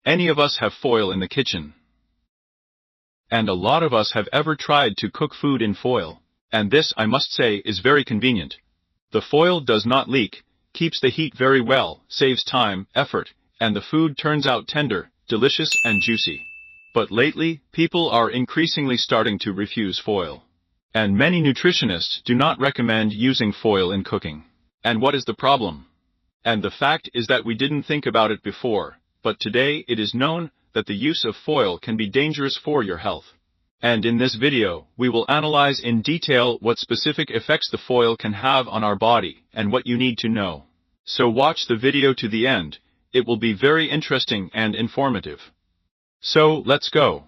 Any of us have foil in the kitchen. And a lot of us have ever tried to cook food in foil. And this, I must say, is very convenient. The foil does not leak, keeps the heat very well, saves time, effort, and the food turns out tender, delicious and juicy. But lately, people are increasingly starting to refuse foil. And many nutritionists do not recommend using foil in cooking. And what is the problem? And the fact is that we didn't think about it before, but today it is known that the use of foil can be dangerous for your health. And in this video, we will analyze in detail what specific effects the foil can have on our body and what you need to know. So watch the video to the end. It will be very interesting and informative. So let's go.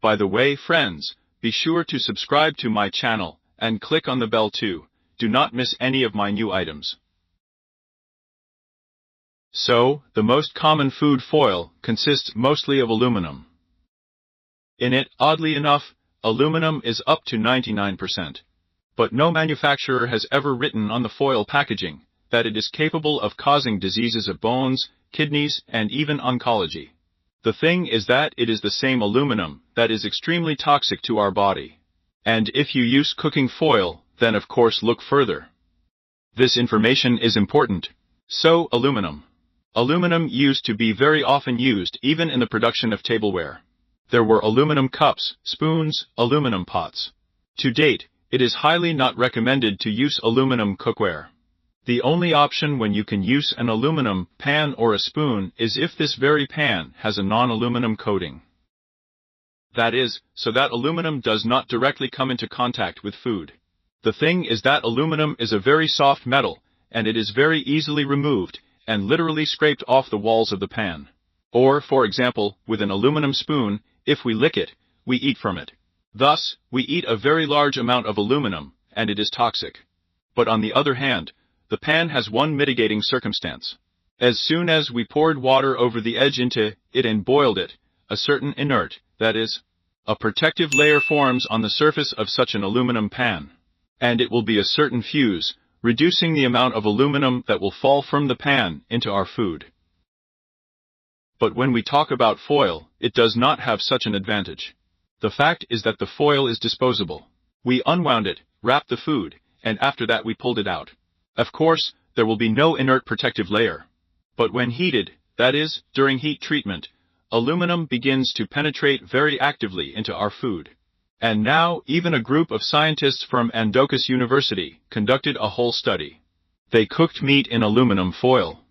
By the way, friends, be sure to subscribe to my channel and click on the bell too. Do not miss any of my new items. So, the most common food foil consists mostly of aluminum. In it, oddly enough, aluminum is up to 99%. But no manufacturer has ever written on the foil packaging that it is capable of causing diseases of bones, kidneys, and even oncology. The thing is that it is the same aluminum that is extremely toxic to our body. And if you use cooking foil, then of course look further. This information is important. So, aluminum. Aluminum used to be very often used even in the production of tableware. There were aluminum cups, spoons, aluminum pots. To date, it is highly not recommended to use aluminum cookware. The only option when you can use an aluminum pan or a spoon is if this very pan has a non-aluminum coating. That is, so that aluminum does not directly come into contact with food. The thing is that aluminum is a very soft metal, and it is very easily removed and literally scraped off the walls of the pan. Or, for example, with an aluminum spoon, if we lick it, we eat from it. Thus, we eat a very large amount of aluminum, and it is toxic. But on the other hand, the pan has one mitigating circumstance. As soon as we poured water over the edge into it and boiled it, a certain inert, that is, a protective layer forms on the surface of such an aluminum pan. And it will be a certain fuse, reducing the amount of aluminum that will fall from the pan into our food. But when we talk about foil, it does not have such an advantage. The fact is that the foil is disposable. We unwound it, wrapped the food, and after that we pulled it out. Of course, there will be no inert protective layer. But when heated, that is, during heat treatment, aluminum begins to penetrate very actively into our food. And now, even a group of scientists from Andocus University conducted a whole study. They cooked meat in aluminum foil.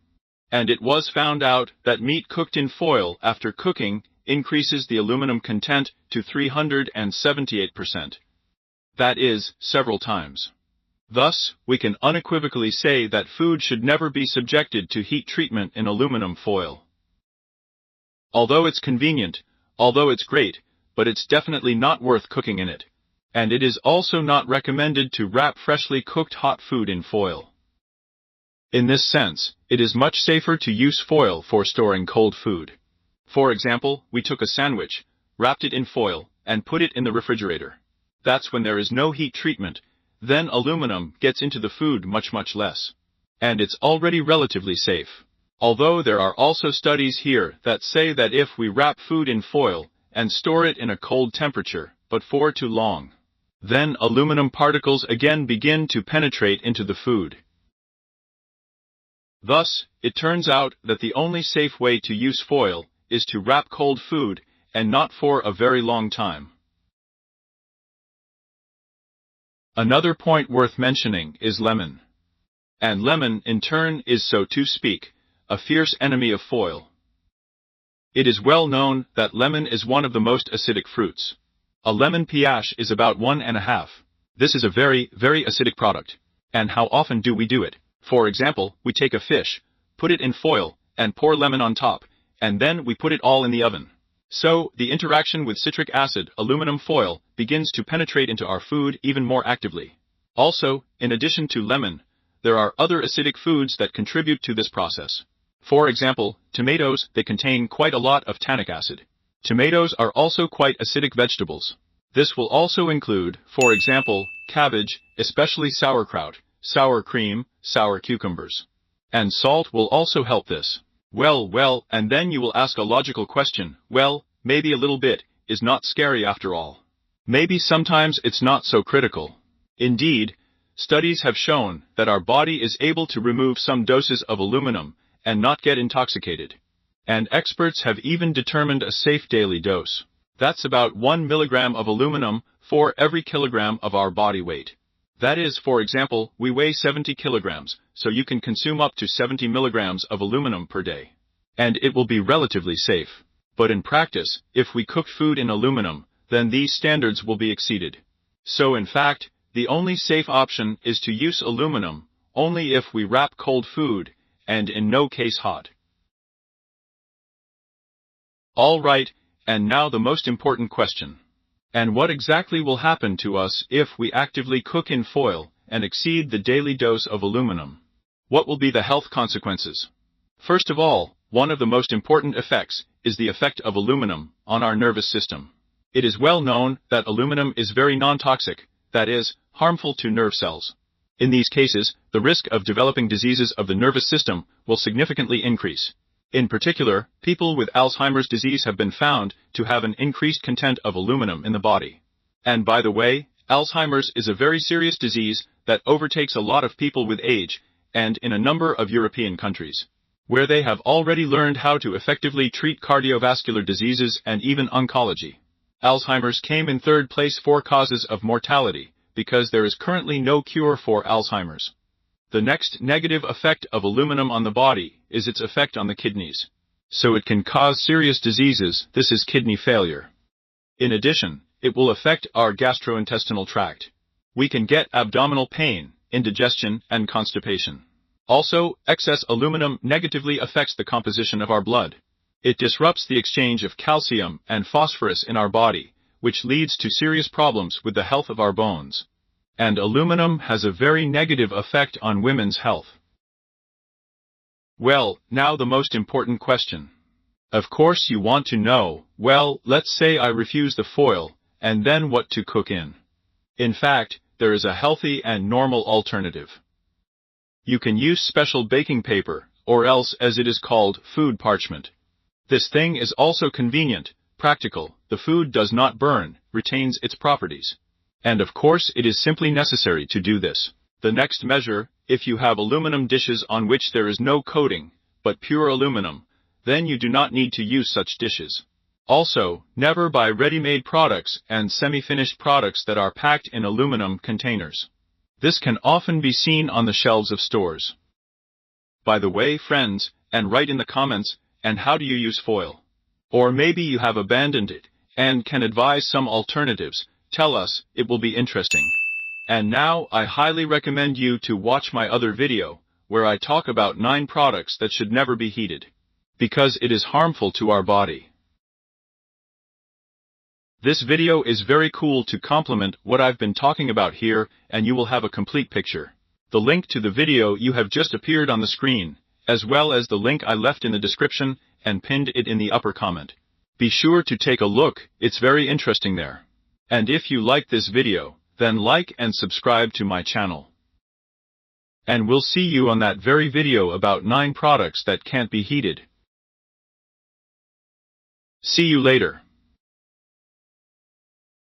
And it was found out that meat cooked in foil after cooking increases the aluminum content to 378%. That is, several times. Thus, we can unequivocally say that food should never be subjected to heat treatment in aluminum foil. Although it's convenient, although it's great, but it's definitely not worth cooking in it. And it is also not recommended to wrap freshly cooked hot food in foil. In this sense, it is much safer to use foil for storing cold food. For example, we took a sandwich, wrapped it in foil, and put it in the refrigerator. That's when there is no heat treatment, then aluminum gets into the food much less. And it's already relatively safe. Although there are also studies here that say that if we wrap food in foil, and store it in a cold temperature, but for too long, then aluminum particles again begin to penetrate into the food. Thus, it turns out that the only safe way to use foil is to wrap cold food, and not for a very long time. Another point worth mentioning is lemon. And lemon, in turn, is, so to speak, a fierce enemy of foil. It is well known that lemon is one of the most acidic fruits. A lemon pH is about 1.5. This is a very acidic product. And how often do we do it? For example, we take a fish, put it in foil, and pour lemon on top, and then we put it all in the oven. So, the interaction with citric acid, aluminum foil, begins to penetrate into our food even more actively. Also, in addition to lemon, there are other acidic foods that contribute to this process. For example, tomatoes, they contain quite a lot of tannic acid. Tomatoes are also quite acidic vegetables. This will also include, for example, cabbage, especially sauerkraut, sour cream, sour cucumbers. And salt will also help this. Well, and then you will ask a logical question. Well, maybe a little bit is not scary after all. Maybe sometimes it's not so critical. Indeed, studies have shown that our body is able to remove some doses of aluminum and not get intoxicated. And experts have even determined a safe daily dose. That's about 1 milligram of aluminum for every kilogram of our body weight. That is, for example, we weigh 70 kilograms, so you can consume up to 70 milligrams of aluminum per day. And it will be relatively safe. But in practice, if we cook food in aluminum, then these standards will be exceeded. So in fact, the only safe option is to use aluminum, only if we wrap cold food, and in no case hot. Alright, and now the most important question. And what exactly will happen to us if we actively cook in foil and exceed the daily dose of aluminum? What will be the health consequences? First of all, one of the most important effects is the effect of aluminum on our nervous system. It is well known that aluminum is very non-toxic, that is, harmful to nerve cells. In these cases, the risk of developing diseases of the nervous system will significantly increase. In particular, people with Alzheimer's disease have been found to have an increased content of aluminum in the body. And by the way, Alzheimer's is a very serious disease that overtakes a lot of people with age, and in a number of European countries, where they have already learned how to effectively treat cardiovascular diseases and even oncology. Alzheimer's came in third place for causes of mortality, because there is currently no cure for Alzheimer's. The next negative effect of aluminum on the body is its effect on the kidneys. So it can cause serious diseases. This is kidney failure. In addition, it will affect our gastrointestinal tract. We can get abdominal pain, indigestion, and constipation. Also, excess aluminum negatively affects the composition of our blood. It disrupts the exchange of calcium and phosphorus in our body, which leads to serious problems with the health of our bones. And aluminum has a very negative effect on women's health. Well, now the most important question. Of course you want to know, well, let's say I refuse the foil, and then what to cook in. In fact, there is a healthy and normal alternative. You can use special baking paper, or else, as it is called, food parchment. This thing is also convenient, practical, the food does not burn, retains its properties. And of course it is simply necessary to do this. The next measure, if you have aluminum dishes on which there is no coating, but pure aluminum, then you do not need to use such dishes. Also, never buy ready-made products and semi-finished products that are packed in aluminum containers. This can often be seen on the shelves of stores. By the way, friends, and write in the comments, and how do you use foil? Or maybe you have abandoned it, and can advise some alternatives. Tell us, it will be interesting. And now I highly recommend you to watch my other video, where I talk about 9 products that should never be heated, because it is harmful to our body. This video is very cool to complement what I've been talking about here, and you will have a complete picture. The link to the video you have just appeared on the screen, as well as the link I left in the description and pinned it in the upper comment. Be sure to take a look, it's very interesting there. And if you like this video, then like and subscribe to my channel. And we'll see you on that very video about 9 products that can't be heated. See you later.